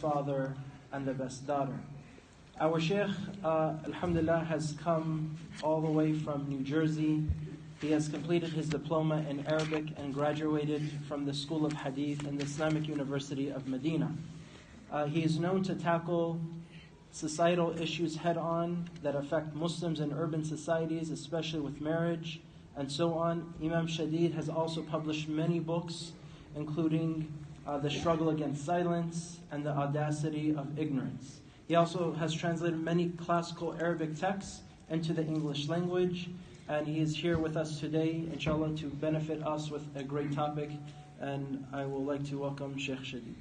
father and the best daughter. Our Shaykh, alhamdulillah, has come all the way from New Jersey. He has completed his diploma in Arabic and graduated from the School of Hadith in the Islamic University of Medina. He is known to tackle societal issues head-on that affect Muslims in urban societies, especially with marriage and so on. Imam Shadeed has also published many books, including The Struggle Against Silence and The Audacity of Ignorance. He also has translated many classical Arabic texts into the English language, and he is here with us today, inshallah, to benefit us with a great topic. And I would like to welcome Sheikh Shadeed.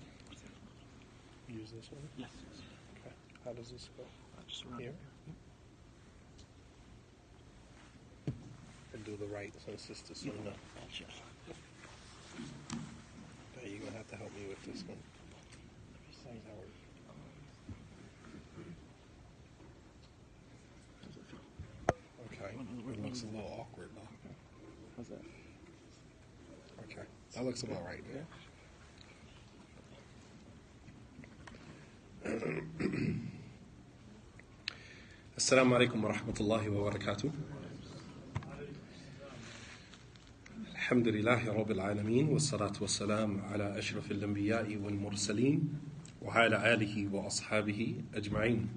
Use this one? Yes. Okay. How does this go? Just around Here? And do the right since it's the sunnah. Okay, you're going to have to help me with this one. Okay, it looks a little awkward though. How's that? Okay, that looks about right there. Assalamu alaikum wa rahmatullahi wa barakatuh. Alhamdulillahi rabbil alameen wa salatu wa salam ala ashrafil anbiya'i wal mursaleen wa ala alihi wa ashabihi ajma'in.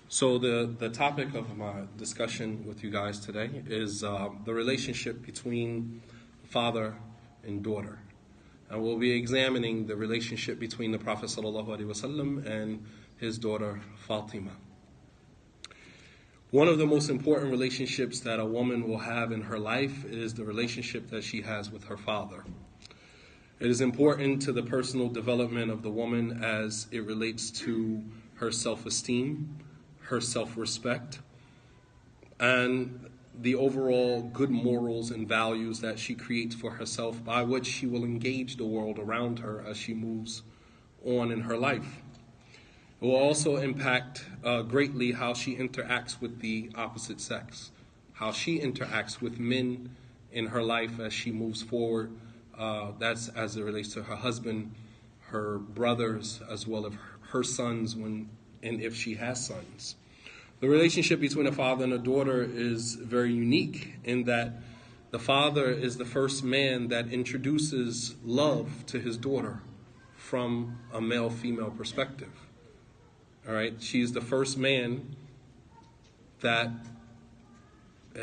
So the topic of my discussion with you guys today is the relationship between father and daughter. And we'll be examining the relationship between the Prophet ﷺ and his daughter Fatimah. One of the most important relationships that a woman will have in her life is the relationship that she has with her father. It is important to the personal development of the woman as it relates to her self-esteem, her self-respect, and the overall good morals and values that she creates for herself, by which she will engage the world around her as she moves on in her life. It will also impact greatly how she interacts with the opposite sex, how she interacts with men in her life as she moves forward. That's as it relates to her husband, her brothers, as well as her sons, and if she has sons. The relationship between a father and a daughter is very unique in that the father is the first man that introduces love to his daughter from a male-female perspective. All right, she's the first man that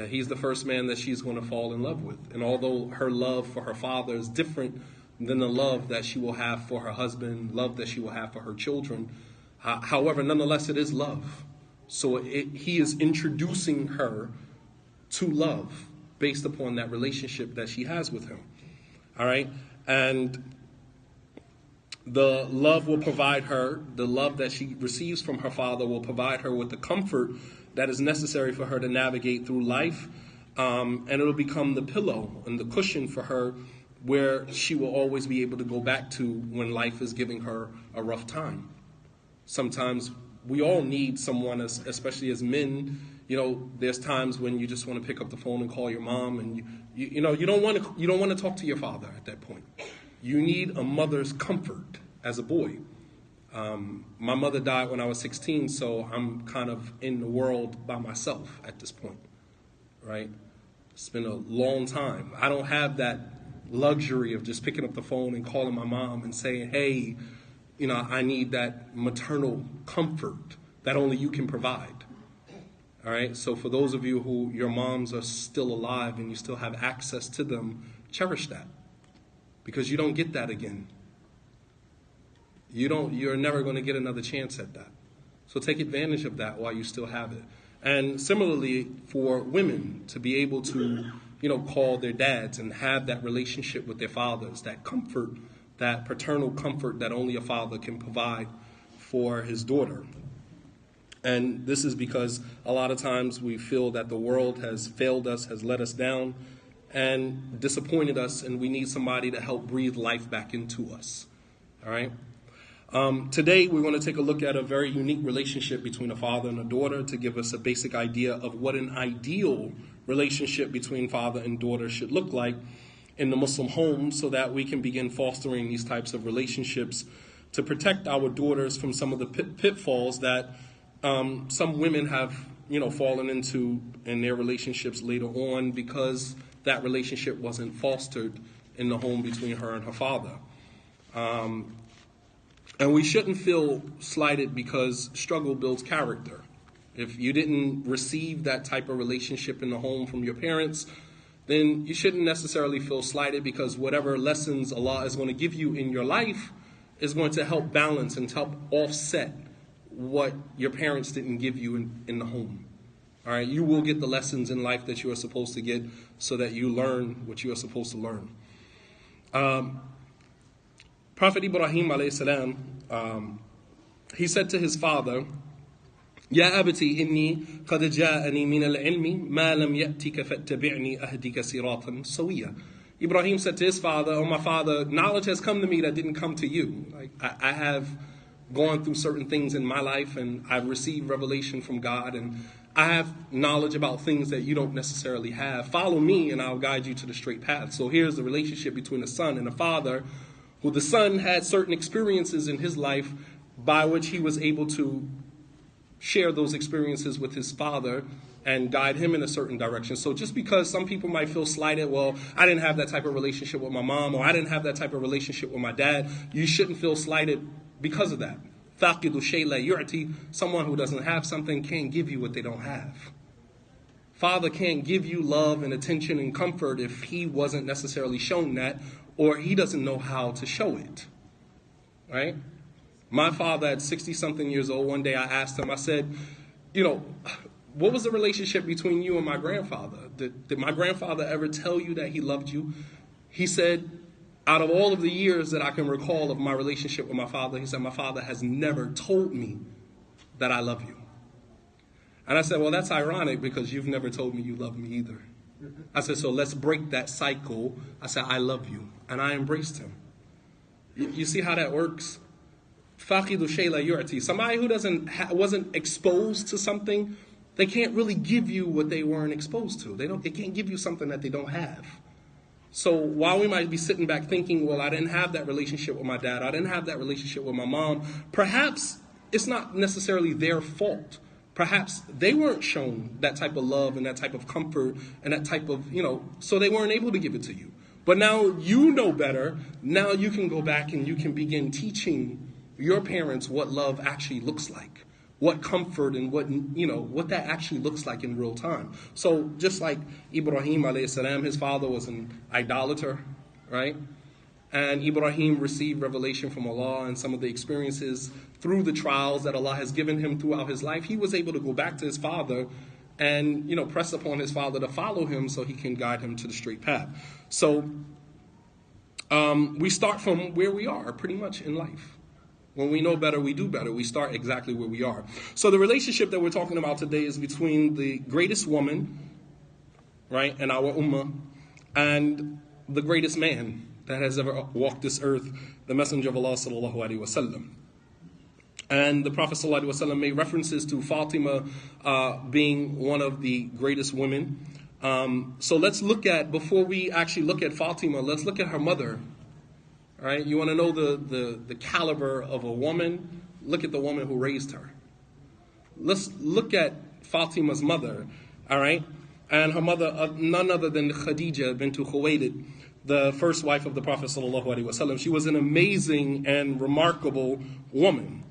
he's the first man that she's going to fall in love with. And although her love for her father is different than the love that she will have for her husband, love that she will have for her children, however, nonetheless, it is love. So he is introducing her to love based upon that relationship that she has with him. All right? And the love will provide her, the love that she receives from her father will provide her with the comfort that is necessary for her to navigate through life. And it'll become the pillow and the cushion for her where she will always be able to go back to when life is giving her a rough time. Sometimes we all need someone, especially as men. You know, there's times when you just want to pick up the phone and call your mom, and you don't want to talk to your father at that point. You need a mother's comfort as a boy. My mother died when I was 16, so I'm kind of in the world by myself at this point, right? It's been a long time. I don't have that luxury of just picking up the phone and calling my mom and saying, hey, I need that maternal comfort that only you can provide. All right? So for those of you who your moms are still alive and you still have access to them, cherish that. Because you don't get that again. You're never going to get another chance at that. So take advantage of that while you still have it. And similarly for women to be able to, call their dads and have that relationship with their fathers, that comfort, that paternal comfort that only a father can provide for his daughter. And this is because a lot of times we feel that the world has failed us, has let us down, and disappointed us, and we need somebody to help breathe life back into us. All right? Today we're going to take a look at a very unique relationship between a father and a daughter to give us a basic idea of what an ideal relationship between father and daughter should look like in the Muslim home, so that we can begin fostering these types of relationships to protect our daughters from some of the pitfalls that some women have, fallen into in their relationships later on, because that relationship wasn't fostered in the home between her and her father. And we shouldn't feel slighted, because struggle builds character. If you didn't receive that type of relationship in the home from your parents, then you shouldn't necessarily feel slighted, because whatever lessons Allah is going to give you in your life is going to help balance and help offset what your parents didn't give you in the home. All right, you will get the lessons in life that you are supposed to get, so that you learn what you are supposed to learn. Prophet Ibrahim alayhi salam, he said to his father, Ya abati inni qad ja'ani min al-ilmi ma lam ya'tika fattabi'ni ahdika siratan sawiyya. Ibrahim said to his father, "Oh, my father, knowledge has come to me that didn't come to you. Like, I have gone through certain things in my life, and I've received revelation from God, and I have knowledge about things that you don't necessarily have. Follow me, and I'll guide you to the straight path." So here's the relationship between a son and a father, who the son had certain experiences in his life by which he was able to share those experiences with his father and guide him in a certain direction. So just because some people might feel slighted, well, I didn't have that type of relationship with my mom, or I didn't have that type of relationship with my dad, you shouldn't feel slighted because of that. فَاقِدُ شَيْءٍ لَا يُعْتِي. Someone who doesn't have something can't give you what they don't have. Father can't give you love and attention and comfort if he wasn't necessarily shown that, or he doesn't know how to show it. Right? My father at 60-something years old, one day I asked him, I said, what was the relationship between you and my grandfather? Did my grandfather ever tell you that he loved you? He said, out of all of the years that I can recall of my relationship with my father, he said, my father has never told me that I love you. And I said, well, that's ironic, because you've never told me you love me either. I said, so let's break that cycle. I said, I love you. And I embraced him. You see how that works? Faqidu shayla yu'ti. Somebody who wasn't exposed to something, they can't really give you what they weren't exposed to. They can't give you something that they don't have. So while we might be sitting back thinking, well, I didn't have that relationship with my dad, I didn't have that relationship with my mom, perhaps it's not necessarily their fault. Perhaps they weren't shown that type of love and that type of comfort and that type of, so they weren't able to give it to you. But now you know better. Now you can go back and you can begin teaching your parents what love actually looks like, what comfort and what that actually looks like in real time. So just like Ibrahim alayhi salam, his father was an idolater, right? And Ibrahim received revelation from Allah and some of the experiences through the trials that Allah has given him throughout his life. He was able to go back to his father and, press upon his father to follow him so he can guide him to the straight path. So we start from where we are pretty much in life. When we know better, we do better. We start exactly where we are. So the relationship that we're talking about today is between the greatest woman, right, in our ummah, and the greatest man that has ever walked this earth, the Messenger of Allah sallallahu alaihi wasallam. And the Prophet sallallahu alaihi wasallam made references to Fatimah being one of the greatest women. So let's before we actually look at Fatimah, let's look at her mother. All right, you want to know the caliber of a woman? Look at the woman who raised her. Let's look at Fatimah's mother, all right? And her mother, none other than Khadija bint Khuwaylid, the first wife of the Prophet sallallahu alaihi wasallam. She was an amazing and remarkable woman.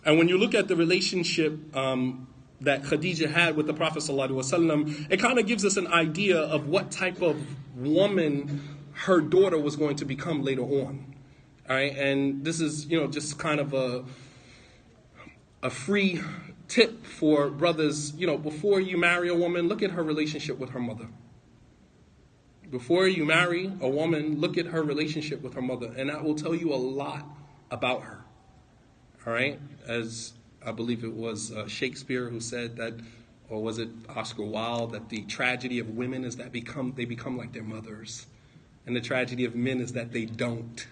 And when you look at the relationship that Khadija had with the Prophet sallallahu alaihi wasallam, it kind of gives us an idea of what type of woman her daughter was going to become later on. All right, and this is, just kind of a free tip for brothers. Before you marry a woman, look at her relationship with her mother. Before you marry a woman, look at her relationship with her mother, and that will tell you a lot about her. All right, as I believe it was Shakespeare who said that, or was it Oscar Wilde, that the tragedy of women is that they become like their mothers. And the tragedy of men is that they don't.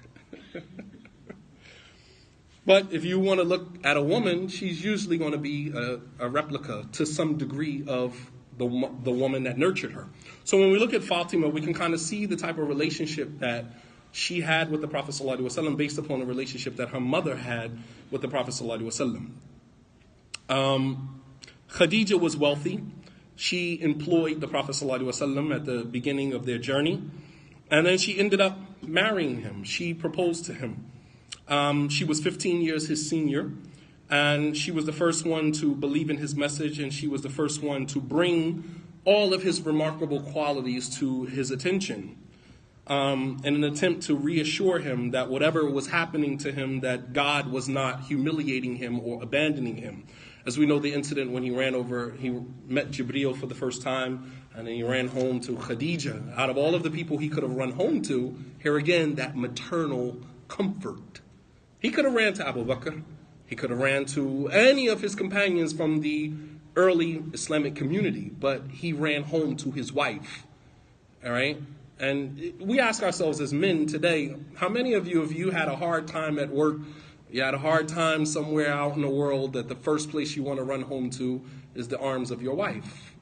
But if you want to look at a woman, she's usually going to be a replica to some degree of the woman that nurtured her. So when we look at Fatima, we can kind of see the type of relationship that she had with the Prophet ﷺ based upon the relationship that her mother had with the Prophet ﷺ. Khadija was wealthy. She employed the Prophet ﷺ at the beginning of their journey, and then she ended up marrying him. She proposed to him. She was 15 years his senior, and she was the first one to believe in his message, and she was the first one to bring all of his remarkable qualities to his attention, in an attempt to reassure him that whatever was happening to him, that God was not humiliating him or abandoning him. As we know, the incident when he met Jibreel for the first time, and then he ran home to Khadija. Out of all of the people he could have run home to, here again, that maternal comfort. He could have ran to Abu Bakr. He could have ran to any of his companions from the early Islamic community, but he ran home to his wife. All right? And we ask ourselves as men today, how many of you, if you had a hard time at work, you had a hard time somewhere out in the world, that the first place you want to run home to is the arms of your wife?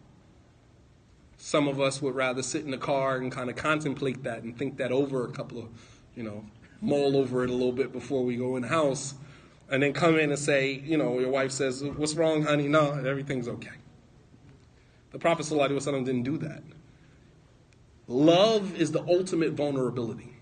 Some of us would rather sit in the car and kind of contemplate that and think that over a couple of, mull over it a little bit before we go in the house, and then come in and say, your wife says, "What's wrong, honey?" "No, everything's okay." The Prophet ﷺ didn't do that. Love is the ultimate vulnerability.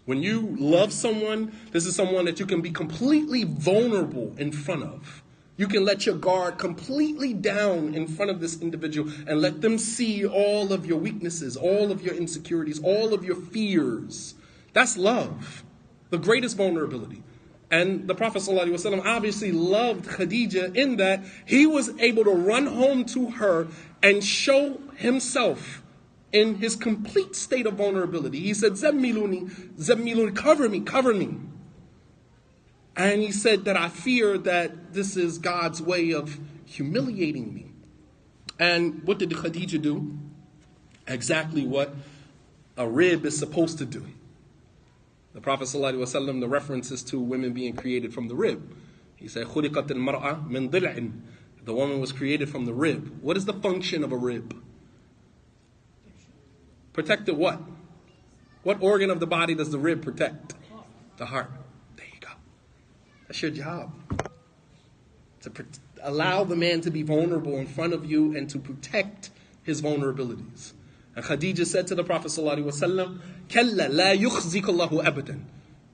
When you love someone, this is someone that you can be completely vulnerable in front of. You can let your guard completely down in front of this individual and let them see all of your weaknesses, all of your insecurities, all of your fears. That's love, the greatest vulnerability. And the Prophet ﷺ obviously loved Khadija in that he was able to run home to her and show himself in his complete state of vulnerability. He said, "Zammiluni, zammiluni, cover me. And he said that I fear that this is God's way of humiliating me." And what did Khadija do? Exactly what a rib is supposed to do. The Prophet ﷺ, the references to women being created from the rib. He said, "Khuliqat al-mar'a min dil'in." The woman was created from the rib. What is the function of a rib? Protect what? What organ of the body does the rib protect? The heart. There you go. That's your job. To allow the man to be vulnerable in front of you and to protect his vulnerabilities. And Khadija said to the Prophet ﷺ, "Kalla la yukhzik Allahu abadan."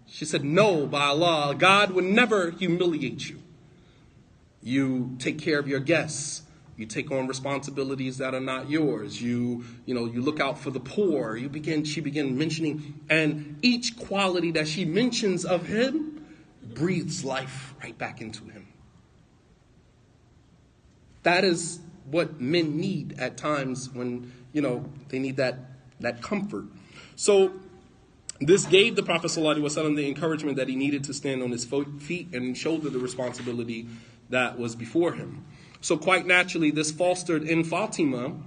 She said, "No, by Allah, God would never humiliate you. You take care of your guests. You take on responsibilities that are not yours. You look out for the poor." She began mentioning, and each quality that she mentions of him breathes life right back into him. That is what men need at times when, they need that comfort. So this gave the Prophet ﷺ the encouragement that he needed to stand on his feet and shoulder the responsibility that was before him. So quite naturally, this fostered in Fatimah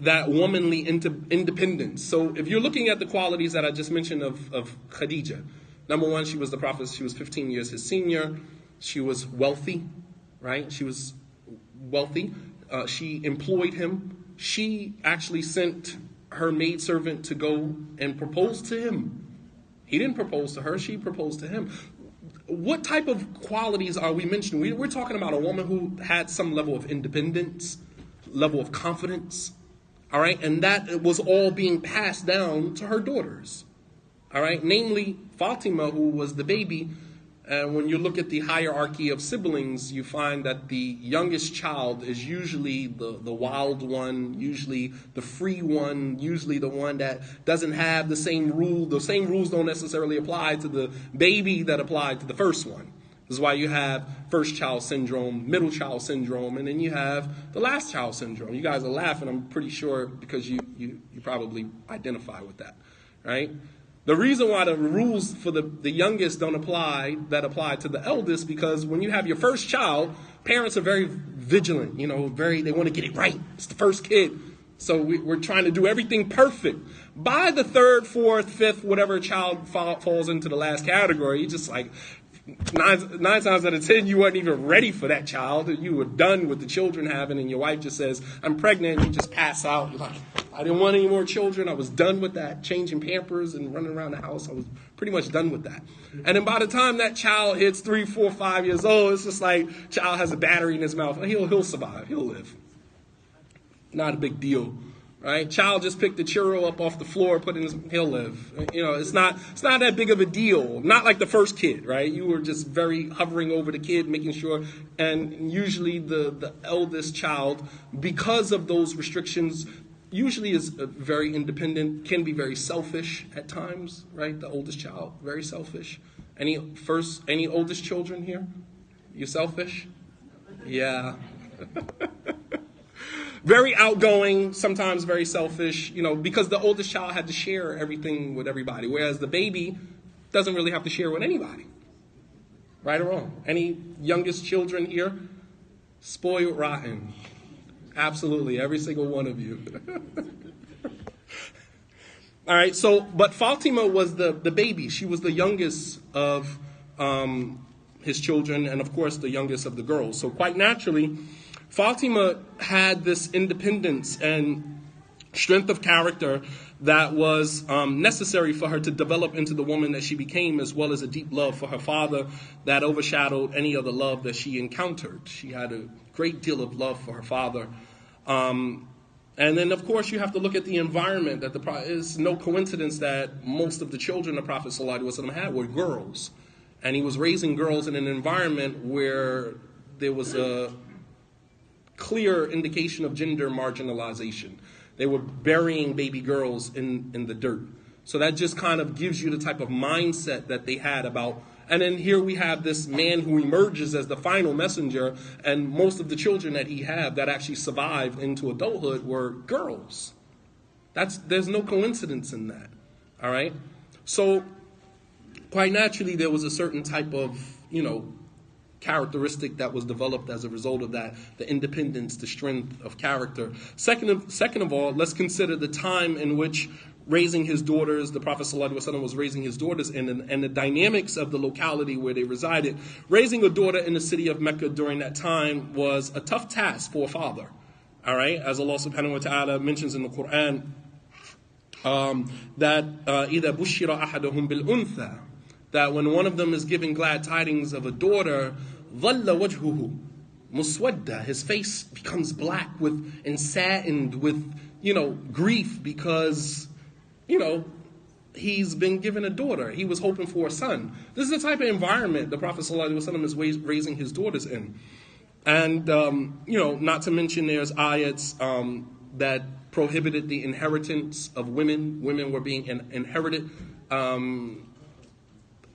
that womanly independence. So if you're looking at the qualities that I just mentioned of Khadija, number one, she was the Prophet, she was 15 years his senior. She was wealthy, right? She was wealthy. She employed him. She actually sent her maidservant to go and propose to him. He didn't propose to her, she proposed to him. What type of qualities are we mentioning? We're talking about a woman who had some level of independence, level of confidence, all right? And that was all being passed down to her daughters, all right? Namely, Fatima, who was the baby. And when you look at the hierarchy of siblings, you find that the youngest child is usually the wild one, usually the free one, usually the one that doesn't have the same rule. The same rules don't necessarily apply to the baby that applied to the first one. This is why you have first child syndrome, middle child syndrome, and then you have the last child syndrome. You guys are laughing, I'm pretty sure, because you probably identify with that, right? The reason why the rules for the youngest don't apply to the eldest, because when you have your first child, parents are very vigilant, they want to get it right. It's the first kid. So we're trying to do everything perfect. By the third, fourth, fifth, whatever child falls into the last category, you just like, nine times out of 10, you weren't even ready for that child. You were done with the children having, and your wife just says, "I'm pregnant," you just pass out. You're like, I didn't want any more children. I was done with that, changing Pampers and running around the house. I was pretty much done with that. And then by the time that child hits 3, 4, 5 years old, it's just like child has a battery in his mouth. He'll survive. He'll live. Not a big deal. Right? Child just picked the Cheerio up off the floor, put it in he'll live. It's not that big of a deal. Not like the first kid, right? You were just very hovering over the kid, making sure. And usually the eldest child, because of those restrictions, usually is very independent, can be very selfish at times, right? The oldest child, very selfish. Any oldest children here? You selfish? Yeah. Very outgoing, sometimes very selfish, because the oldest child had to share everything with everybody, whereas the baby doesn't really have to share with anybody. Right or wrong? Any youngest children here? Spoiled rotten. Absolutely, every single one of you. All right, but Fatima was the baby. She was the youngest of his children, and of course the youngest of the girls. So quite naturally, Fatima had this independence and strength of character that was necessary for her to develop into the woman that she became, as well as a deep love for her father that overshadowed any other love that she encountered. She had a great deal of love for her father. And then, of course, you have to look at the environment. That it's no coincidence that most of the children the Prophet ﷺ had were girls. And he was raising girls in an environment where there was a clear indication of gender marginalization. They were burying baby girls in the dirt. So that just kind of gives you the type of mindset that they had about. And then here we have this man who emerges as the final messenger, and most of the children that he had that actually survived into adulthood were girls. There's no coincidence in that. All right? So quite naturally there was a certain type of, characteristic that was developed as a result of that, the independence, the strength of character. Second of all, let's consider the time in which raising his daughters, the Prophet ﷺ was raising his daughters and the dynamics of the locality where they resided. Raising a daughter in the city of Mecca during that time was a tough task for a father. All right, as Allah subhanahu wa ta'ala mentions in the Quran, that إِذَا بُشِّرَ أَحَدُهُمْ بِالْأُنْثَى, that when one of them is giving glad tidings of a daughter, ظَلَّ وَجْهُهُ مُسْوَدَّ, his face becomes black and saddened with, grief because, he's been given a daughter. He was hoping for a son. This is the type of environment the Prophet ﷺ is raising his daughters in. And, not to mention there's ayats that prohibited the inheritance of women. Women were being inherited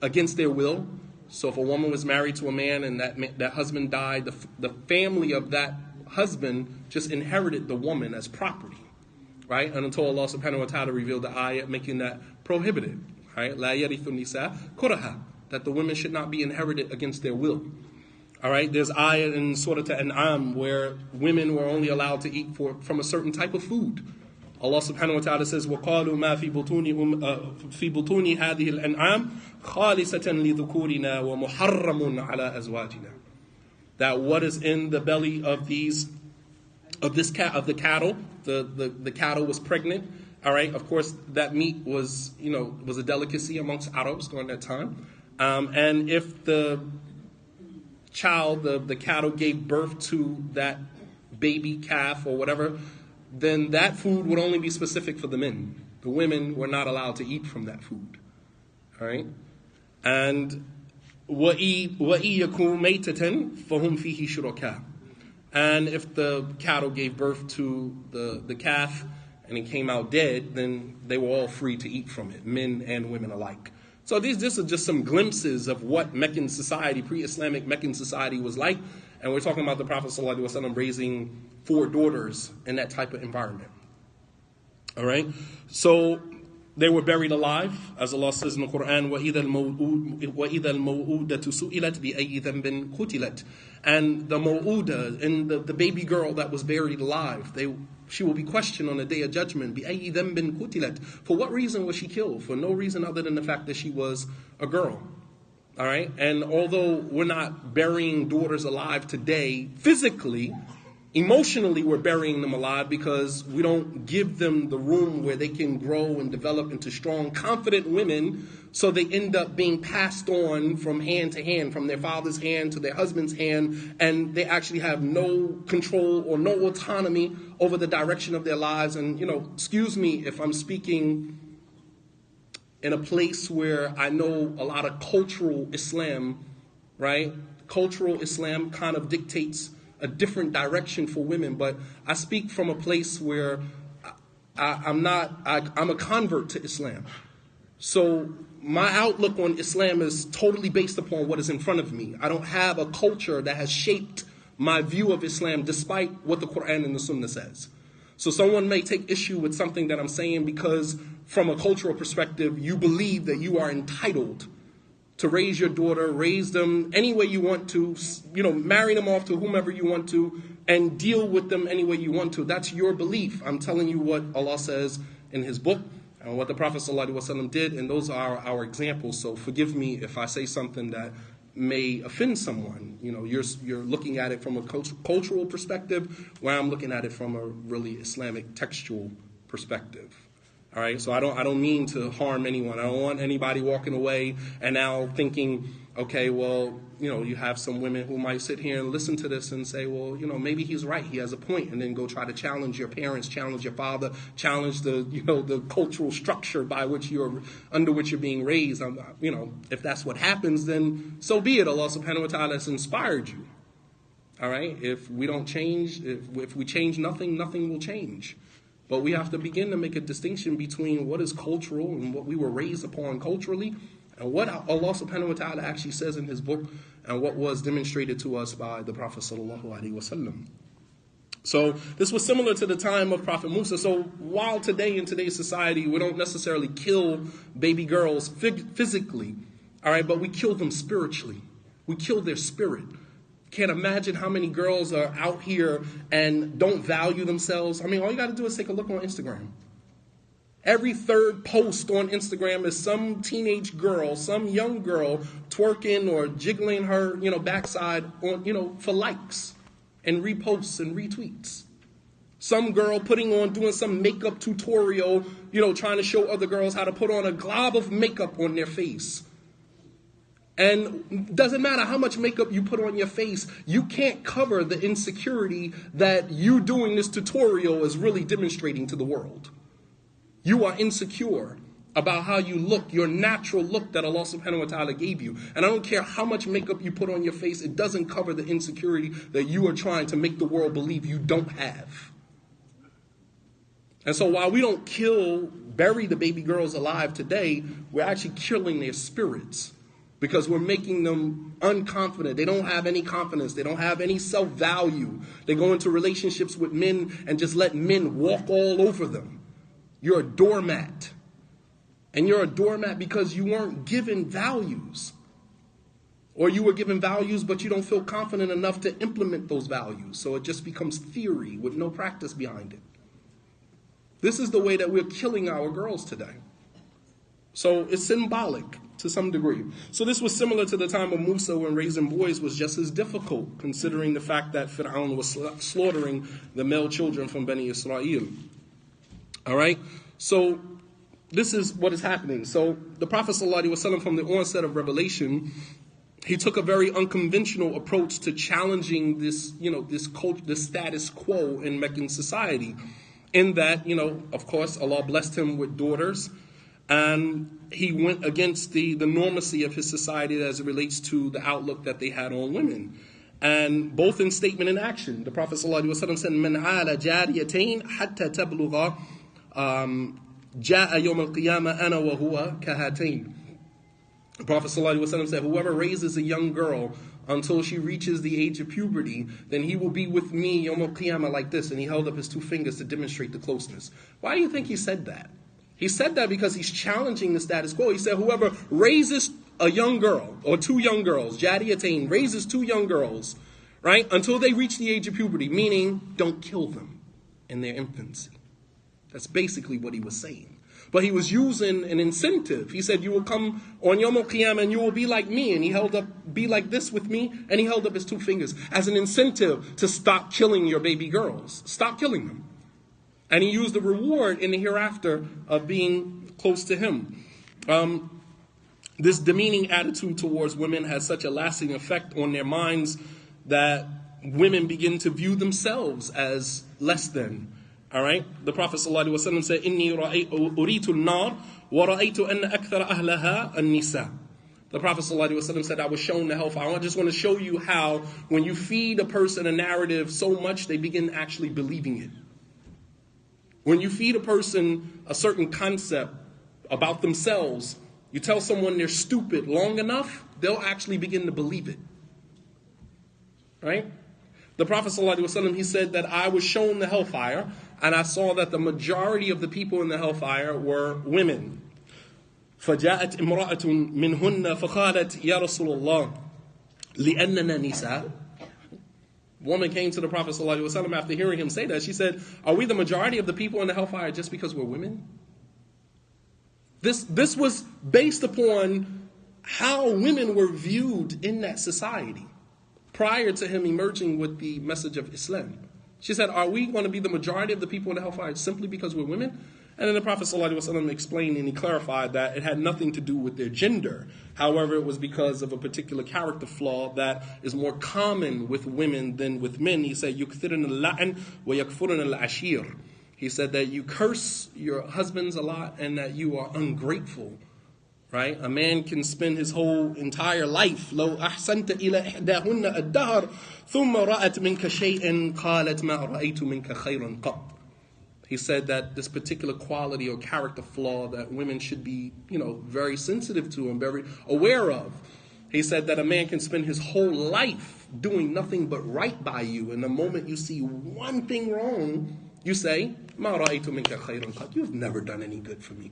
against their will. So if a woman was married to a man and that husband died, the family of that husband just inherited the woman as property, right? And until Allah subhanahu wa ta'ala revealed the ayat making that prohibited, right? La yarithu nisa kuraha, that the women should not be inherited against their will. All right, there's ayat in Surah Al-An'am where women were only allowed to eat from a certain type of food. Allah subhanahu wa ta'ala says, وَقَالُوا مَا فِي بُطُونِ هَذِهِ الْأَنْعَامِ خَالِصَةً لِذُكُورِنَا وَمُحَرَّمٌ عَلَىٰ أَزْوَاجِنَا, that what is in the belly of the cattle, the cattle was pregnant. All right, of course that meat was a delicacy amongst Arabs during that time, and if the child, the cattle gave birth to that baby calf or whatever, then that food would only be specific for the men. The women were not allowed to eat from that food. All right? And وَإِيَكُوا مَيْتَةً فَهُمْ فِيهِ شُرَكَاء. And if the cattle gave birth to the calf and it came out dead, then they were all free to eat from it, men and women alike. So these are just some glimpses of what Meccan society, pre-Islamic Meccan society was like. And we're talking about the Prophet ﷺ raising 4 daughters in that type of environment. All right? So they were buried alive, as Allah says in the Quran, وَإِذَا الْمَوْءُودَةُ سُئِلَتْ بِأَيِّ ذَنْبٍ قُتِلَتْ. And the maw'uda, and the baby girl that was buried alive, she will be questioned on the Day of Judgment, بِأَيِّ ذَنْبٍ قُتِلَتْ. For what reason was she killed? For no reason other than the fact that she was a girl. All right? And although we're not burying daughters alive today physically, Emotionally, we're burying them alive because we don't give them the room where they can grow and develop into strong, confident women, so they end up being passed on from hand to hand, from their father's hand to their husband's hand, and they actually have no control or no autonomy over the direction of their lives. And, excuse me if I'm speaking in a place where I know a lot of cultural Islam, right? Cultural Islam kind of dictates a different direction for women, but I speak from a place where I'm a convert to Islam. So my outlook on Islam is totally based upon what is in front of me. I don't have a culture that has shaped my view of Islam despite what the Quran and the Sunnah says. So someone may take issue with something that I'm saying because from a cultural perspective, you believe that you are entitled to raise your daughter, raise them any way you want to, marry them off to whomever you want to, and deal with them any way you want to. That's your belief. I'm telling you what Allah says in His book and what the Prophet ﷺ did, and those are our examples. So forgive me if I say something that may offend someone. You're looking at it from a cultural perspective, where I'm looking at it from a really Islamic textual perspective. All right, so I don't mean to harm anyone. I don't want anybody walking away and now thinking, okay, well, you have some women who might sit here and listen to this and say, well, maybe he's right, he has a point, and then go try to challenge your parents, challenge your father, challenge the cultural structure under which you're being raised. If that's what happens, then so be it. Allah subhanahu wa ta'ala has inspired you. All right, if we don't change, if we change nothing will change. But we have to begin to make a distinction between what is cultural and what we were raised upon culturally, and what Allah subhanahu wa ta'ala actually says in His book, and what was demonstrated to us by the Prophet sallallahu alaihi wasallam. So this was similar to the time of Prophet Musa. So while today in today's society we don't necessarily kill baby girls physically, all right, but we kill them spiritually. We kill their spirit. Can't imagine how many girls are out here and don't value themselves. All you got to do is take a look on Instagram. Every third post on Instagram is some teenage girl, some young girl twerking or jiggling her, backside on, for likes and reposts and retweets. Some girl doing some makeup tutorial, trying to show other girls how to put on a glob of makeup on their face. And doesn't matter how much makeup you put on your face, you can't cover the insecurity that you doing this tutorial is really demonstrating to the world. You are insecure about how you look, your natural look that Allah subhanahu wa ta'ala gave you. And I don't care how much makeup you put on your face, it doesn't cover the insecurity that you are trying to make the world believe you don't have. And so while we don't bury the baby girls alive today, we're actually killing their spirits. Because we're making them unconfident. They don't have any confidence. They don't have any self-value. They go into relationships with men and just let men walk all over them. You're a doormat. And you're a doormat because you weren't given values. Or you were given values, but you don't feel confident enough to implement those values. So it just becomes theory with no practice behind it. This is the way that we're killing our girls today. So it's symbolic to some degree. So this was similar to the time of Musa, when raising boys was just as difficult, considering the fact that Fir'aun was slaughtering the male children from Bani Israel. All right? So this is what is happening. So the Prophet ﷺ, from the onset of revelation, he took a very unconventional approach to challenging this status quo in Meccan society. In that, of course, Allah blessed him with daughters, and he went against the normacy of his society as it relates to the outlook that they had on women. And both in statement and action. The Prophet ﷺ said, "Man ala jariyatayn hatta tablugha ja'a yawm al-qiyamah ana wa huwa kahatayn." The Prophet ﷺ said, whoever raises a young girl until she reaches the age of puberty, then he will be with me yawm al-qiyamah like this. And he held up his two fingers to demonstrate the closeness. Why do you think he said that? He said that because he's challenging the status quo. He said whoever raises a young girl or two young girls, Jadiyatain, raises two young girls, right, until they reach the age of puberty, meaning don't kill them in their infancy. That's basically what he was saying. But he was using an incentive. He said, you will come on Yawm al-Qiyamah and you will be like me. And he held up, be like this with me. And he held up his 2 fingers as an incentive to stop killing your baby girls. Stop killing them. And he used the reward in the hereafter of being close to him. This demeaning attitude towards women has such a lasting effect on their minds that women begin to view themselves as less than. All right? The Prophet ﷺ said, إِنِّي أُرِيتُ النَّارِ وَرَأَيْتُ أَنَّ أَكْثَرَ أَهْلَهَا النِّسَاءِ. The Prophet ﷺ said, I was shown the hellfire. I just want to show you how when you feed a person a narrative so much, they begin actually believing it. When you feed a person a certain concept about themselves, you tell someone they're stupid long enough, they'll actually begin to believe it. Right? The Prophet ﷺ, he said that I was shown the hellfire, and I saw that the majority of the people in the hellfire were women. فَجَاءَتْ إِمْرَأَةٌ مِّنْهُنَّ فَقَالَتْ يَا رَسُولَ اللَّهِ لِأَنَّنَا نِسَاءٌ. Woman came to the Prophet ﷺ after hearing him say that. She said, are we the majority of the people in the hellfire just because we're women? This was based upon how women were viewed in that society prior to him emerging with the message of Islam. She said, are we going to be the majority of the people in the hellfire simply because we're women? And then the Prophet ﷺ explained and he clarified that it had nothing to do with their gender. However, it was because of a particular character flaw that is more common with women than with men. He said, يُكْثِرْنَ اللَّعْنَ وَيَكْفُرْنَ الْعَشِيرِ. He said that you curse your husbands a lot and that you are ungrateful. Right? A man can spend his whole entire life. لو أحسنت إلى إحداهن الدهر ثم رأت منك شيئا قالت ما رأيت منك خيرا قط. He said that this particular quality or character flaw that women should be, very sensitive to and very aware of. He said that a man can spend his whole life doing nothing but right by you, and the moment you see one thing wrong, you say, ما رأيت منك خيرا قط. You've never done any good for me.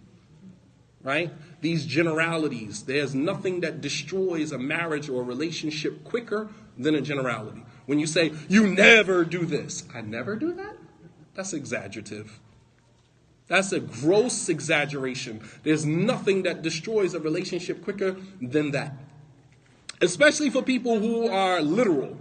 Right? These generalities, there's nothing that destroys a marriage or a relationship quicker than a generality. When you say, you never do this. I never do that? That's exaggerative. That's a gross exaggeration. There's nothing that destroys a relationship quicker than that. Especially for people who are literal.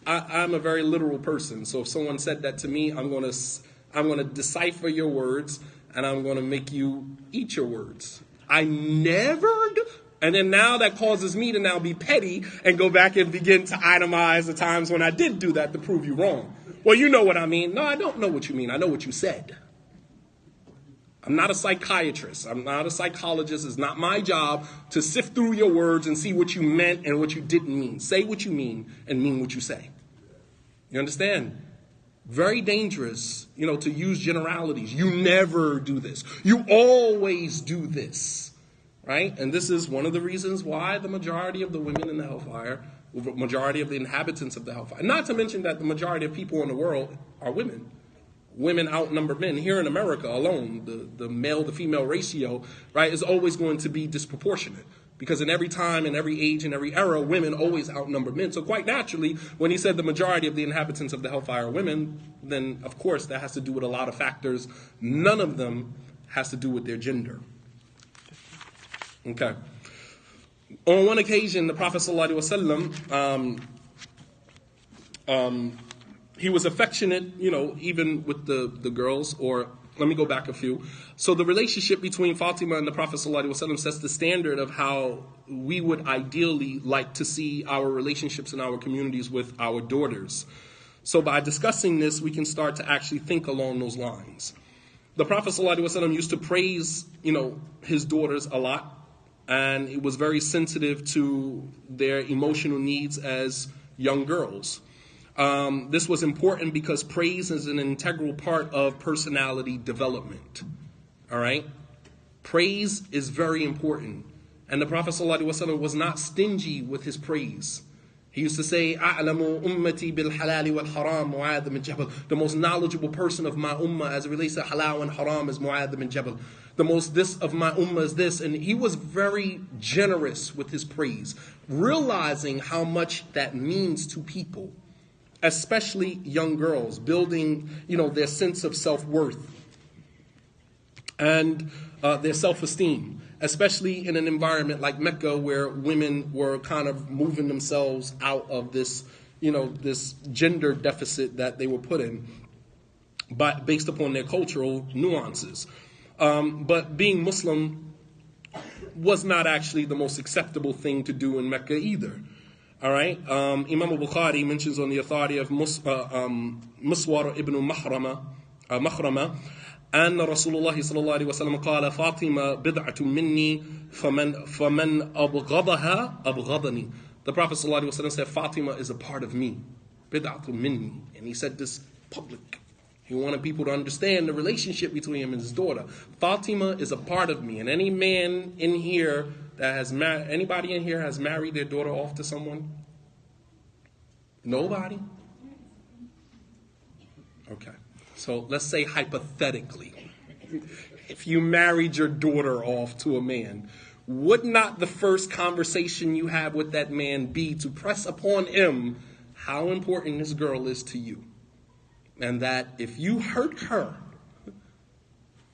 I'm a very literal person. So if someone said that to me, I'm going to decipher your words and I'm going to make you eat your words. I never do. And then now that causes me to now be petty and go back and begin to itemize the times when I did do that to prove you wrong. Well, you know what I mean. No, I don't know what you mean. I know what you said. I'm not a psychiatrist. I'm not a psychologist. It's not my job to sift through your words and see what you meant and what you didn't mean. Say what you mean and mean what you say. You understand? Very dangerous, to use generalities. You never do this. You always do this. Right? And this is one of the reasons why the majority of the women in the hellfire, the majority of the inhabitants of the hellfire, not to mention that the majority of people in the world are women. Women outnumber men. Here in America alone, the male to female ratio, right, is always going to be disproportionate. Because in every time, in every age, in every era, women always outnumber men. So quite naturally, when he said the majority of the inhabitants of the hellfire are women, then of course that has to do with a lot of factors. None of them has to do with their gender. Okay. On one occasion, the Prophet ﷺ, he was affectionate, even with the girls. Or let me go back a few. So the relationship between Fatimah and the Prophet ﷺ sets the standard of how we would ideally like to see our relationships in our communities with our daughters. So by discussing this, we can start to actually think along those lines. The Prophet ﷺ used to praise, his daughters a lot. And it was very sensitive to their emotional needs as young girls. This was important because praise is an integral part of personality development. All right? Praise is very important. And the Prophet ﷺ was not stingy with his praise. He used to say, أَعْلَمُ أُمَّتِي بِالْحَلَالِ وَالْحَرَامِ مُعَاذ بِن جَبَلٍ. The most knowledgeable person of my ummah as it relates to halal and haram is Mu'adh bin Jabal. The most this of my ummah is this. And he was very generous with his praise, realizing how much that means to people, especially young girls, building, their sense of self-worth. and their self-esteem, especially in an environment like Mecca where women were kind of moving themselves out of this, this gender deficit that they were put in, but based upon their cultural nuances. But being Muslim was not actually the most acceptable thing to do in Mecca either. All right. Imam al-Bukhari mentions on the authority of Muswar ibn Makhrama, أن رسول الله صلى الله عليه وسلم قال فاطمة بضعة مني فمن أبغضها أبغضني. The Prophet صلى الله عليه وسلم said Fatima is a part of me. بضعة مني. And he said this public. He wanted people to understand the relationship between him and his daughter. Fatima is a part of me. And any man in here that has anybody in here has married their daughter off to someone? Nobody? Okay. So let's say hypothetically, if you married your daughter off to a man, would not the first conversation you have with that man be to press upon him how important this girl is to you? And that if you hurt her,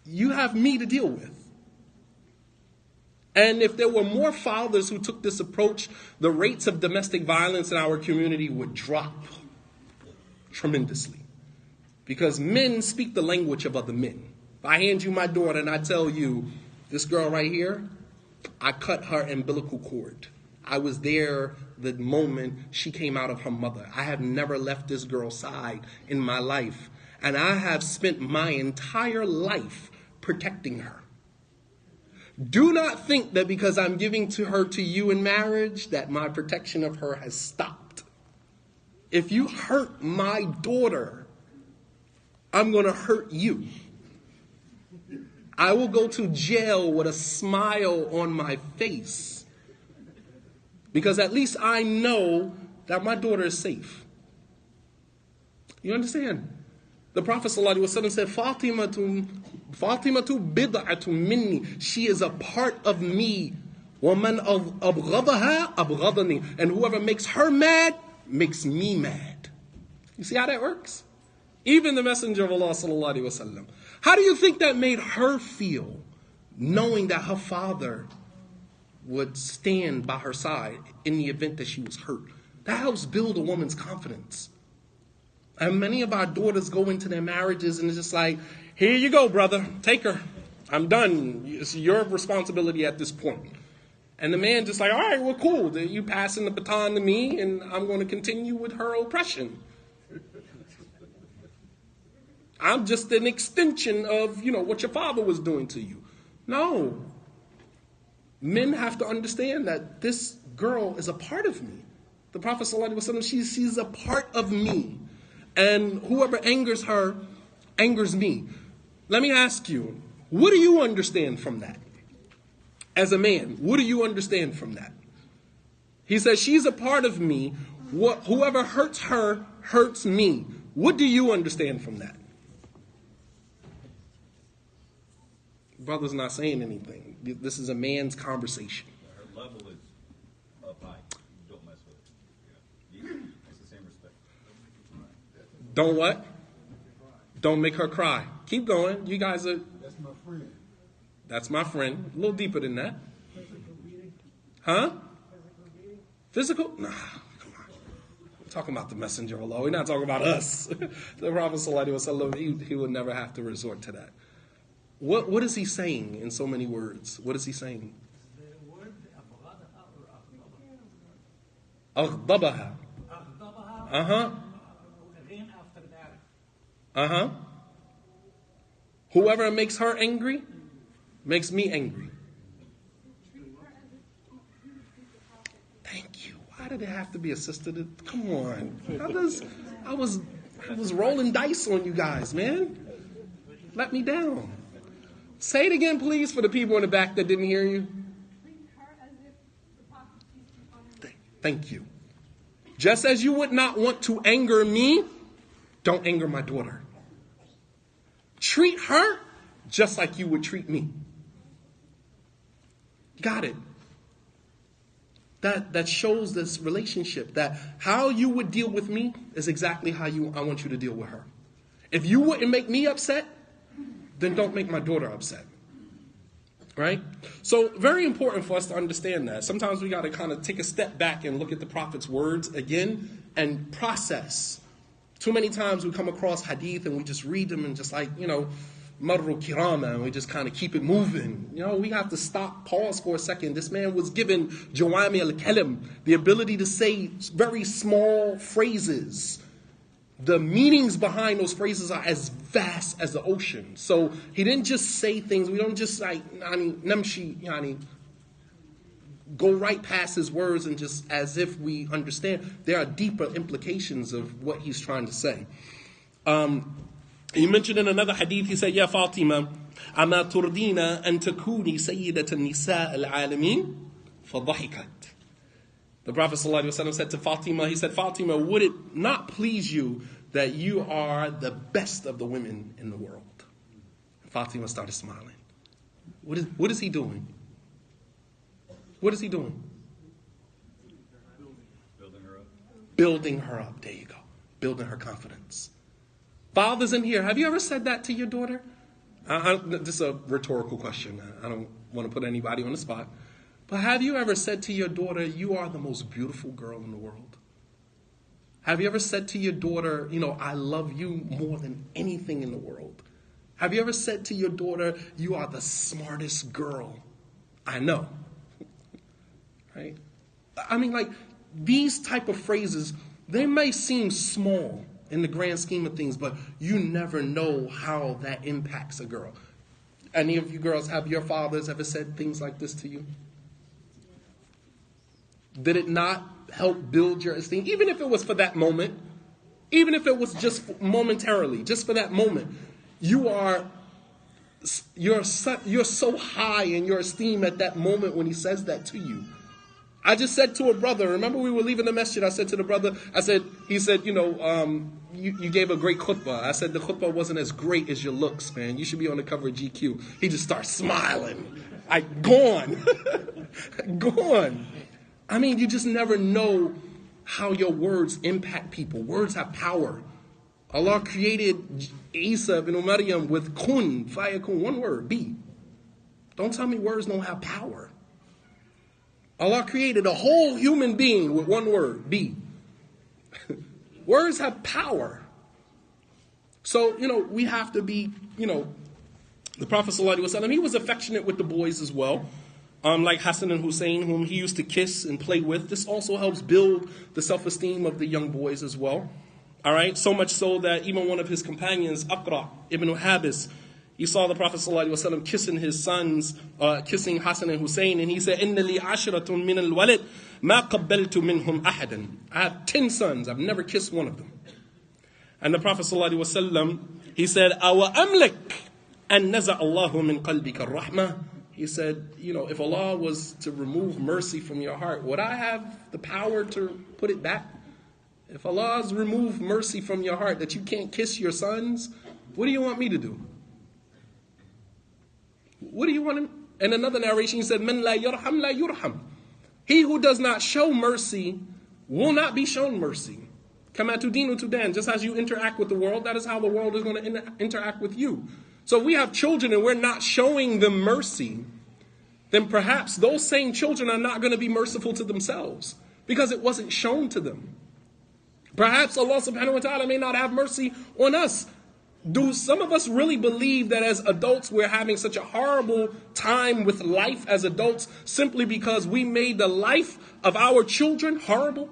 you have me to deal with. And if there were more fathers who took this approach, the rates of domestic violence in our community would drop tremendously. Because men speak the language of other men. If I hand you my daughter and I tell you, this girl right here, I cut her umbilical cord. I was there the moment she came out of her mother. I have never left this girl's side in my life. And I have spent my entire life protecting her. Do not think that because I'm giving her to you in marriage, that my protection of her has stopped. If you hurt my daughter, I'm going to hurt you. I will go to jail with a smile on my face. Because at least I know that my daughter is safe. You understand? The Prophet ﷺ said, Fatimah tu bid'atu minni. She is a part of me. وَمَنْ أَبْغَضَهَا أَبْغَضَنِي. And whoever makes her mad, makes me mad. You see how that works? Even the Messenger of Allah ﷺ. How do you think that made her feel, knowing that her father would stand by her side in the event that she was hurt? That helps build a woman's confidence. And many of our daughters go into their marriages and it's just like, here you go, brother, take her. I'm done. It's your responsibility at this point. And the man just like, all right, well, cool. You passing the baton to me and I'm going to continue with her oppression. I'm just an extension of, what your father was doing to you. No. Men have to understand that this girl is a part of me. The Prophet ﷺ, she's a part of me. And whoever angers her, angers me. Let me ask you, what do you understand from that? As a man, what do you understand from that? He says, she's a part of me. Whoever hurts her, hurts me. What do you understand from that? Brother's not saying anything. This is a man's conversation. Her level is up high. Don't mess with it. Yeah. It's the same respect. Don't what? Don't make her cry. Keep going. You guys are... That's my friend. That's my friend. A little deeper than that. Huh? Physical? Nah, come on. We're talking about the Messenger of Allah. We're not talking about us. The Prophet ﷺ, he would never have to resort to that. What is he saying in so many words? What is he saying? The word أغضبها. Uh-huh. Again after that. Uh-huh. Whoever makes her angry, makes me angry. Thank you. Why did it have to be a sister? Come on. I was rolling dice on you guys, man. Let me down. Say it again, please, for the people in the back that didn't hear you. Thank you. Just as you would not want to anger me, don't anger my daughter. Treat her just like you would treat me. Got it. That shows this relationship, that how you would deal with me is exactly how I want you to deal with her. If you wouldn't make me upset, then don't make my daughter upset. Right? So very important for us to understand that. Sometimes we got to kind of take a step back and look at the Prophet's words again and process. Too many times we come across hadith and we just read them and just like, marru kirama, and we just kind of keep it moving. We have to stop, pause for a second. This man was given jawami al-kalim, the ability to say very small phrases. The meanings behind those phrases are as vast as the ocean. So he didn't just say things. We don't just go right past his words and just as if we understand. There are deeper implications of what he's trying to say. He mentioned in another hadith, he said, Ya Fatimah, ama turdina an takuni sayyidat an-nisa al-alamin fadhahikat. The Prophet ﷺ said to Fatima, he said, Fatima, would it not please you that you are the best of the women in the world? Fatima started smiling. What is he doing? What is he doing? Building her up. Building her up. There you go. Building her confidence. Fathers in here, have you ever said that to your daughter? This is a rhetorical question. I don't want to put anybody on the spot. But have you ever said to your daughter, you are the most beautiful girl in the world? Have you ever said to your daughter, I love you more than anything in the world? Have you ever said to your daughter, you are the smartest girl I know? Right? I mean, like, these type of phrases, they may seem small in the grand scheme of things, but you never know how that impacts a girl. Any of you girls, have your fathers ever said things like this to you? Did it not help build your esteem? Even if it was for that moment, even if it was just momentarily, just for that moment, you're so high in your esteem at that moment when he says that to you. I just said to a brother, remember we were leaving the masjid, I said to the brother, he said, you gave a great khutbah. I said, the khutbah wasn't as great as your looks, man. You should be on the cover of GQ. He just starts smiling. Gone. Gone. I mean, you just never know how your words impact people. Words have power. Allah created Isa ibn Maryam with kun, fayakun, one word, be. Don't tell me words don't have power. Allah created a whole human being with one word, be. Words have power. So, we have to be, the Prophet ﷺ, he was affectionate with the boys as well. Like Hassan and Hussein, whom he used to kiss and play with. This also helps build the self-esteem of the young boys as well. All right, so much so that even one of his companions, Aqra ibn Habis, he saw the Prophet ﷺ kissing his sons, kissing Hassan and Hussein, and he said, "Inna li ashratun min al-walad ma qabbaltu minhum ahadan." I have 10 sons. I've never kissed one of them. And the Prophet ﷺ, he said, "Awa amlik an naza Allahu min qalbika ar-rahmah." He said, if Allah was to remove mercy from your heart, would I have the power to put it back? If Allah has removed mercy from your heart that you can't kiss your sons, what do you want me to do? What do you want him? In another narration, he said, "Man la yarham la yurham." He who does not show mercy will not be shown mercy. Kama tudinu tudan. Just as you interact with the world, that is how the world is going to interact with you. So if we have children and we're not showing them mercy, then perhaps those same children are not going to be merciful to themselves because it wasn't shown to them. Perhaps Allah subhanahu wa ta'ala may not have mercy on us. Do some of us really believe that as adults we're having such a horrible time with life as adults simply because we made the life of our children horrible?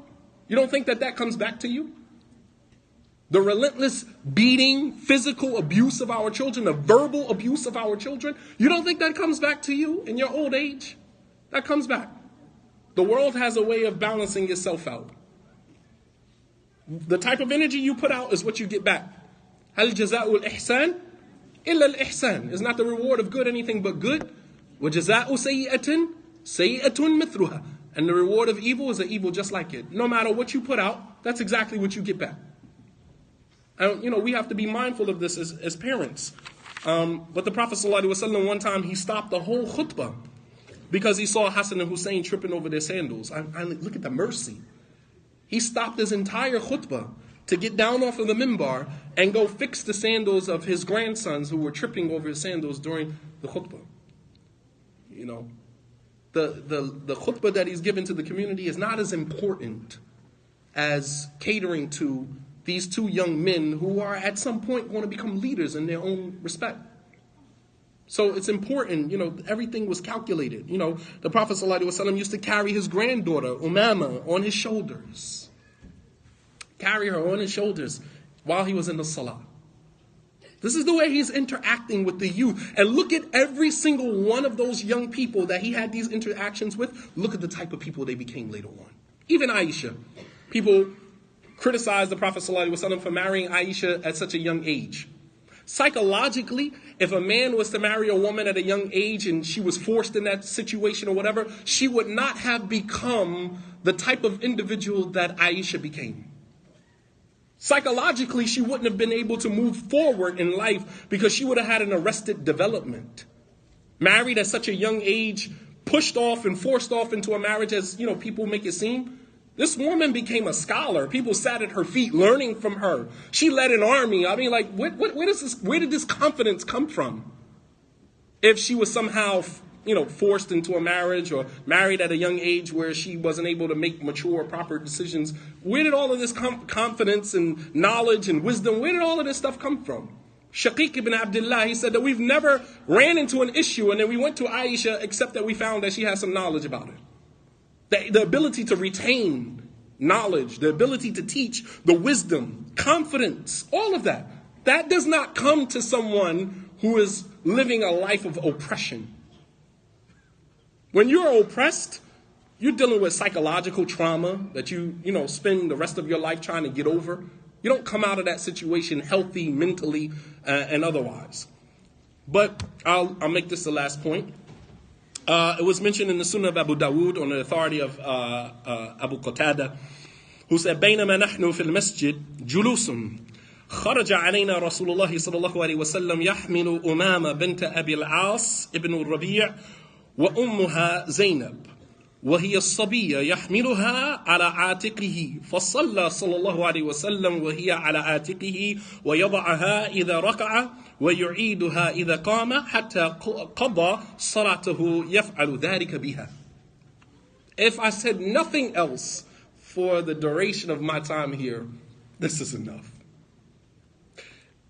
You don't think that comes back to you? The relentless beating, physical abuse of our children, the verbal abuse of our children, you don't think that comes back to you in your old age? That comes back. The world has a way of balancing itself out. The type of energy you put out is what you get back. Hal jaza'ul ihsan illa al-ihsan. Is not the reward of good anything but good. Wa jaza'u sayyi'atin sayyi'atun mithluha. And the reward of evil is an evil just like it. No matter what you put out, that's exactly what you get back. And, we have to be mindful of this as parents. But the Prophet ﷺ, one time, he stopped the whole khutbah because he saw Hassan and Hussein tripping over their sandals. Look at the mercy. He stopped his entire khutbah to get down off of the minbar and go fix the sandals of his grandsons who were tripping over his sandals during the khutbah. You know, the khutbah that he's given to the community is not as important as catering to these two young men who are at some point going to become leaders in their own respect. So it's important, everything was calculated. The Prophet ﷺ used to carry his granddaughter, Umama, on his shoulders. Carry her on his shoulders while he was in the salah. This is the way he's interacting with the youth. And look at every single one of those young people that he had these interactions with. Look at the type of people they became later on. Even Aisha. People criticize the Prophet ﷺ for marrying Aisha at such a young age. Psychologically, if a man was to marry a woman at a young age and she was forced in that situation or whatever, she would not have become the type of individual that Aisha became. Psychologically, she wouldn't have been able to move forward in life because she would have had an arrested development. Married at such a young age, pushed off and forced off into a marriage as, people make it seem. This woman became a scholar. People sat at her feet learning from her. She led an army. I mean, where did this confidence come from? If she was somehow, forced into a marriage or married at a young age where she wasn't able to make mature, proper decisions, where did all of this confidence and knowledge and wisdom, where did all of this stuff come from? Shaqiq ibn Abdullah, he said that we've never ran into an issue and then we went to Aisha except that we found that she has some knowledge about it. The ability to retain knowledge, the ability to teach, the wisdom, confidence, all of that. That does not come to someone who is living a life of oppression. When you're oppressed, you're dealing with psychological trauma that you spend the rest of your life trying to get over. You don't come out of that situation healthy mentally and otherwise. But I'll make this the last point. It was mentioned in the Sunnah of Abu Dawood on the authority of Abu Qatada, who said, بينما نحن في المسجد جلوس خرج علينا رسول الله صلى الله عليه وسلم يحمل أمامة بنت أبي العاص ابن الربيع وأمها زينب وهي الصبية يحملها على عاتقه فصلى صلى الله عليه وسلم وهي على عاتقه ويضعها إذا ركع ويعيدها إذا قام حتى قضى صلاته يفعل ذلك بها. If I said nothing else for the duration of my time here, this is enough.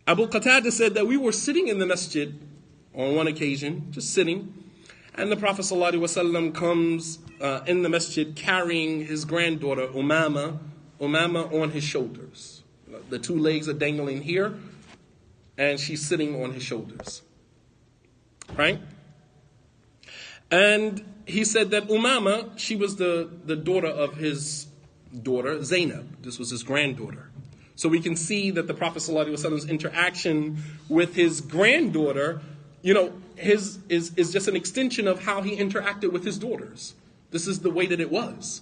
Abu Qatada said that we were sitting in the masjid on one occasion, just sitting, and the Prophet ﷺ comes in the masjid carrying his granddaughter Umama on his shoulders. The two legs are dangling here, and she's sitting on his shoulders. Right? And he said that Umama, she was the daughter of his daughter, Zainab. This was his granddaughter. So we can see that the Prophet ﷺ's interaction with his granddaughter, is just an extension of how he interacted with his daughters. This is the way that it was.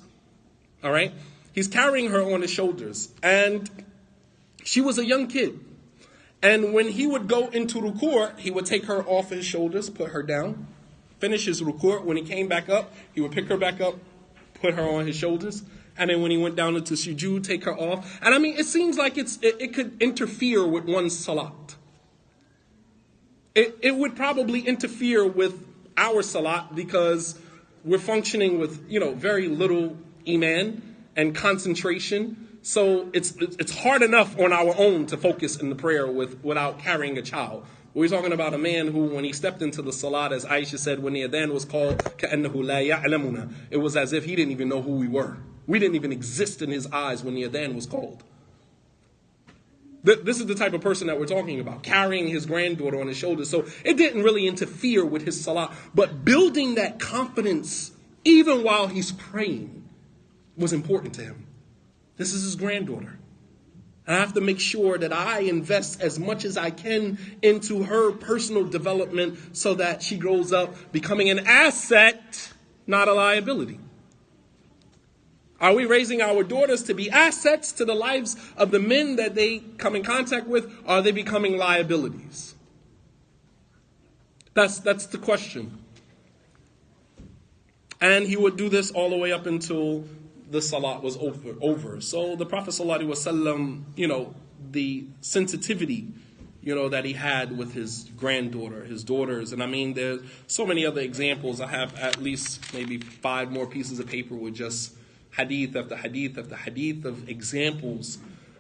All right? He's carrying her on his shoulders. And she was a young kid. And when he would go into ruku', he would take her off his shoulders, put her down, finish his ruku'. When he came back up, he would pick her back up, put her on his shoulders. And then when he went down into sujood, take her off. And I mean, it seems like it could interfere with one's salat. It would probably interfere with our salat because we're functioning with, very little iman and concentration. So it's hard enough on our own to focus in the prayer without carrying a child. We're talking about a man who, when he stepped into the salat, as Aisha said, when the adhan was called, كَأَنَّهُ لَا يَعْلَمُنَا, it was as if he didn't even know who we were. We didn't even exist in his eyes when the adhan was called. This is the type of person that we're talking about, carrying his granddaughter on his shoulders. So it didn't really interfere with his salah. But building that confidence, even while he's praying, was important to him. This is his granddaughter. I have to make sure that I invest as much as I can into her personal development so that she grows up becoming an asset, not a liability. Are we raising our daughters to be assets to the lives of the men that they come in contact with? Or are they becoming liabilities? That's the question. And he would do this all the way up until the salat was over. So the Prophet ﷺ, the sensitivity that he had with his granddaughter, his daughters. And I mean, there's so many other examples. I have at least maybe 5 more pieces of paper with just hadith after hadith after hadith of examples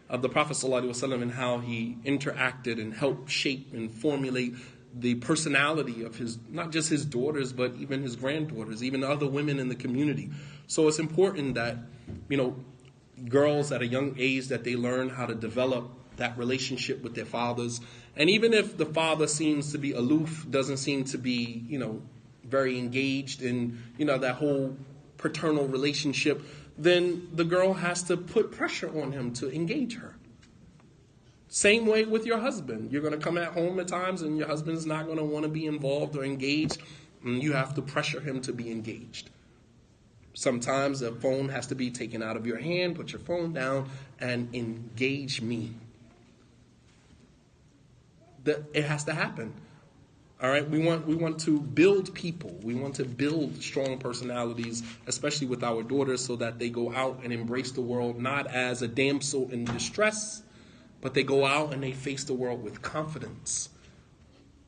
of the Prophet ﷺ and how he interacted and helped shape and formulate the personality of not just his daughters, but even his granddaughters, even other women in the community. So it's important that, girls at a young age, that they learn how to develop that relationship with their fathers. And even if the father seems to be aloof, doesn't seem to be, very engaged in, that whole paternal relationship, then the girl has to put pressure on him to engage her. Same way with your husband. You're going to come at home at times and your husband's not going to want to be involved or engaged, and you have to pressure him to be engaged. Sometimes the phone has to be taken out of your hand, put your phone down, and engage me. It has to happen. All right, we want to build people. We want to build strong personalities, especially with our daughters, so that they go out and embrace the world not as a damsel in distress, but they go out and they face the world with confidence,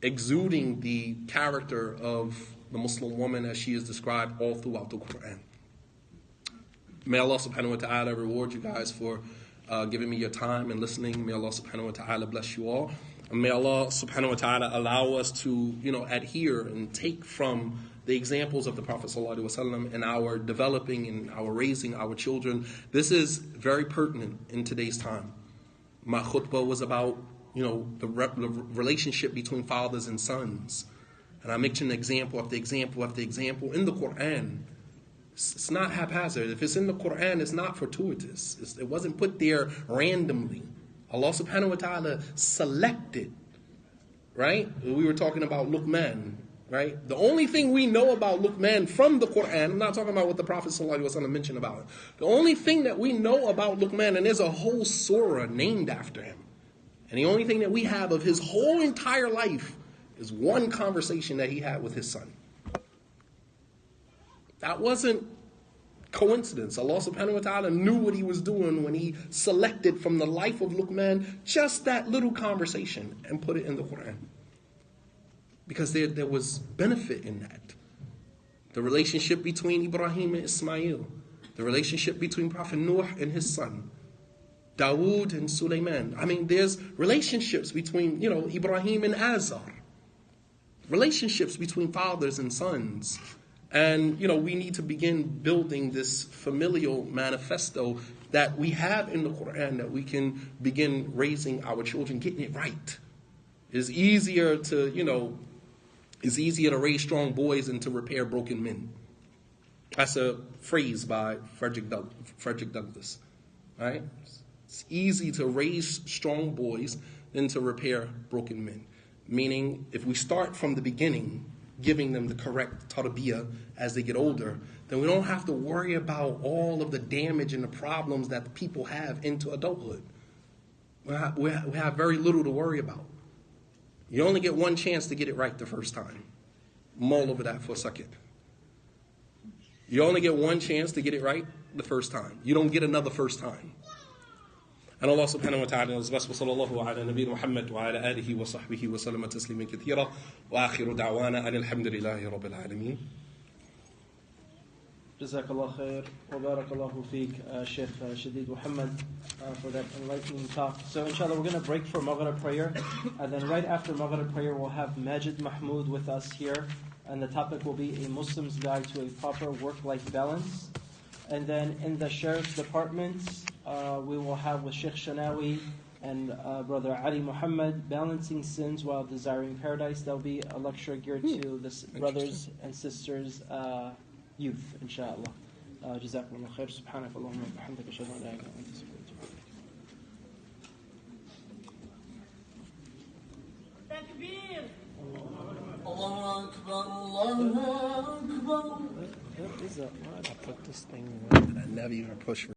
exuding the character of the Muslim woman as she is described all throughout the Quran. May Allah subhanahu wa ta'ala reward you guys for giving me your time and listening. May Allah subhanahu wa ta'ala bless you all. And may Allah subhanahu wa ta'ala allow us to, adhere and take from the examples of the Prophet sallallahu alaihi wasallam in our developing and our raising our children. This is very pertinent in today's time. My khutbah was about, the relationship between fathers and sons. And I mentioned example after example after example in the Quran. It's not haphazard. If it's in the Quran, it's not fortuitous. It wasn't put there randomly. Allah subhanahu wa ta'ala selected, right? We were talking about Luqman, right? The only thing we know about Luqman from the Quran, I'm not talking about what the Prophet sallallahu alaihi wasallam mentioned about it. The only thing that we know about Luqman, and there's a whole surah named after him, and the only thing that we have of his whole entire life is one conversation that he had with his son. That wasn't coincidence. Allah subhanahu wa ta'ala knew what he was doing when he selected from the life of Luqman just that little conversation and put it in the Quran. Because there was benefit in that. The relationship between Ibrahim and Ismail. The relationship between Prophet Nuh and his son. Dawood and Sulaiman. I mean, there's relationships between, Ibrahim and Azar. Relationships between fathers and sons. And, we need to begin building this familial manifesto that we have in the Quran, that we can begin raising our children, getting it right. It's easier to raise strong boys than to repair broken men. That's a phrase by Frederick Douglass, right? It's easy to raise strong boys than to repair broken men. Meaning, if we start from the beginning, giving them the correct tarbiyah as they get older, then we don't have to worry about all of the damage and the problems that the people have into adulthood. We have very little to worry about. You only get one chance to get it right the first time. Mull over that for a second. You only get one chance to get it right the first time. You don't get another first time. And Allah subhanahu wa ta'ala knows best. وصلى الله على نبينا محمد وعلى آله وصحبه وسلم تسليما كثيرا وآخر دعوانا أن الحمد لله رب العالمين. Jazakallah khair wa barakallahu feek, Sheikh Shadeed Muhammad, for that enlightening talk. So inshallah we're going to break for Maghrib prayer, and then right after Maghrib prayer we'll have Majid Mahmood with us here, and the topic will be a Muslim's guide to a proper work-life balance. And then in the Sheriff's Department, we will have with Sheikh Shanawi and Brother Ali Muhammad, Balancing Sins While Desiring Paradise. There'll be a lecture geared to the brothers and sisters youth, inshallah. Jazakumullah khair. Subhanak Allahumma wa bihamdika ashhadu an la ilaha illa anta astaghfiruka wa atubu ilayk. Takbir! Allahu Akbar, Allahu Akbar. Why did I put this thing away that I never even pushed?